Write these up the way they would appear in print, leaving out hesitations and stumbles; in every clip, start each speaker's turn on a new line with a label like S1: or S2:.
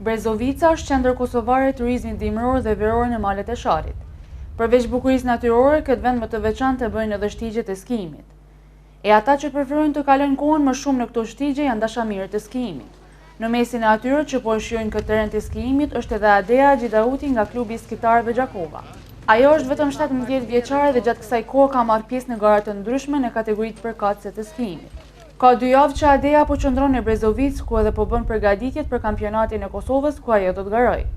S1: Brezovica është qendër kosovare e turizmit dimror dhe veror në malet e Sharit. Përveç bukurisë natyrore, këtë vend më të veçantë e bëjnë edhe shtigjet e skijimit. E ata që preferojnë të kalojnë kohën më shumë në këto shtigje janë dashamirët e skijimit. Në mesin e atyre që po e shijojnë këtë terren të skijimit është edhe Adea Haxhidauti nga klubi i skitarëve Gjakova. Ajo është vetëm 17 vjeçare dhe gjatë kësaj kohe ka marrë pjesë në gara të ndryshme në kategoritë përkatëse të skijimit. Ka 2 javë që Adea po qëndron në Brezovic, ku edhe po bën përgatitjet për kampionatin e Kosovës, ku ajo do të garojë.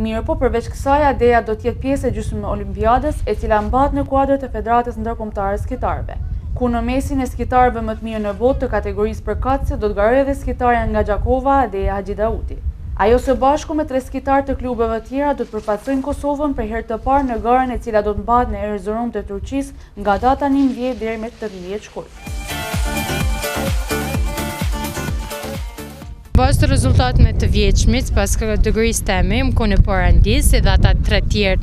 S1: Mirë po, përveç kësaj, Adea do të jetë pjesë e gjysmë olimpiadës, e cila mbahet në kuadrët e Federatës Ndërkombëtare Skitarëve, ku në mesin e skitarëve më të mirë në botë të kategorisë përkatëse do të garojë edhe skitarja nga Gjakova, Adea Haxhidauti. Ajo së bashku me 3 skitarë të klubeve tjera do të përfaqësojnë Kosovën për herë të parë në garën e cila do të mbahet në Erzurum të Turqisë nga data 11 deri me 18 shkurt.
S2: Pas të rezultateve të vjeçmit, pas kategorisë teme, më kone parandis, edhe ata 3 tjerë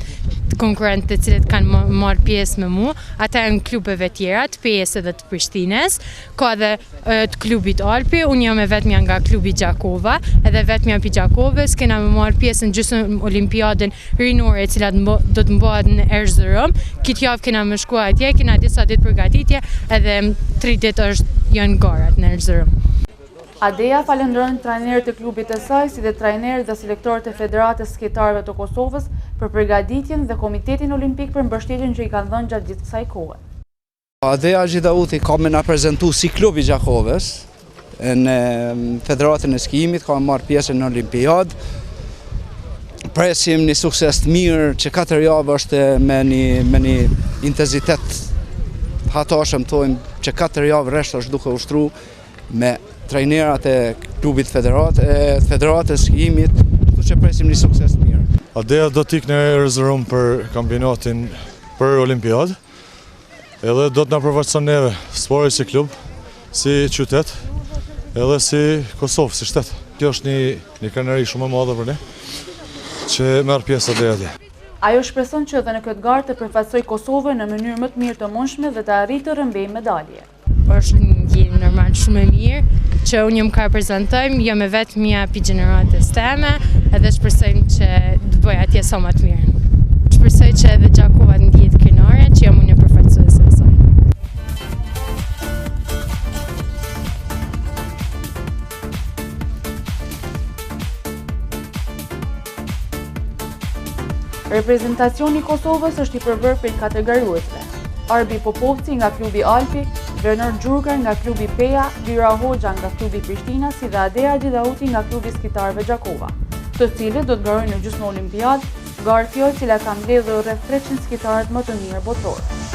S2: të konkurrentë të cilët kanë marrë pjesë me mu, ata janë klubeve tjera, të pjesë edhe të Prishtinës, ka edhe të klubit Alpi, unë jam e vetmja nga klubi Gjakova, edhe vetmja pi Gjakovës, kena me marrë pjesë në gjysmë olimpiadën rinore, e cila do të mbahet në Erzurum. Këtë javë kena me shku atje, kena disa ditë përgatitje, edhe 3 ditë janë garat në Erzurum.
S1: Adea falenderon trajnerët e klubit e saj, si dhe trajnerët dhe selektorët e Federatës Skitarëve të Kosovës për përgatitjen dhe Komitetin Olimpik për mbështetjen që i kanë dhënë gjatë gjithë kësaj kohe.
S3: Adea Haxhidauti ka me na prezentu si klubi Gjakovës në Federatën e Skijimit, ka marrë pjesë në Olimpiadë. Presim një sukses të mirë që 4 javë është me një intensitet hatashëm, tojmë që 4 javë rresht është duke ushtru me trajnerat e klubit Federatës Skijimit, kështu që presim një sukses të mirë.
S4: Adea do t'ik në Erzurum për kampionatin për Olimpiadë, edhe do të na përfaqëson neve, spori si klub, si qytet, edhe si Kosovë, si shtet. Kjo është një krenari shumë e madhe për ne, që merr pjesë Adea atje.
S1: Ajo shpreson që edhe në këtë garë të përfaqësojë Kosovën në mënyrë më të mirë të mundshme dhe të arrijë të rrëmbejë medalje.
S2: Është një ndjenjë normal shumë e mirë që unë jam ka reprezentojmë, jam e vetmja pi gjeneratës teme, edhe shpresoj që të bëj atje sa më të mirë. Shpresoj që edhe Gjakova të ndihet krenare, që jam unë e përfaqësuese e saj.
S1: Reprezentacioni i Kosovës është i përbërë prej kategoruesve: Arbi Popovci nga klubi Alpi, Vernor Gjurka nga klubi Peja, Lyra Hoxha nga klubi Prishtina, si dhe Adea Haxhidauti nga klubi skitarëve Gjakova, të cilët do të garojnë në gjysmë olimpiadë, garë kjo e cila ka mbledhur rreth 300 skitarët më të mirë botërorë.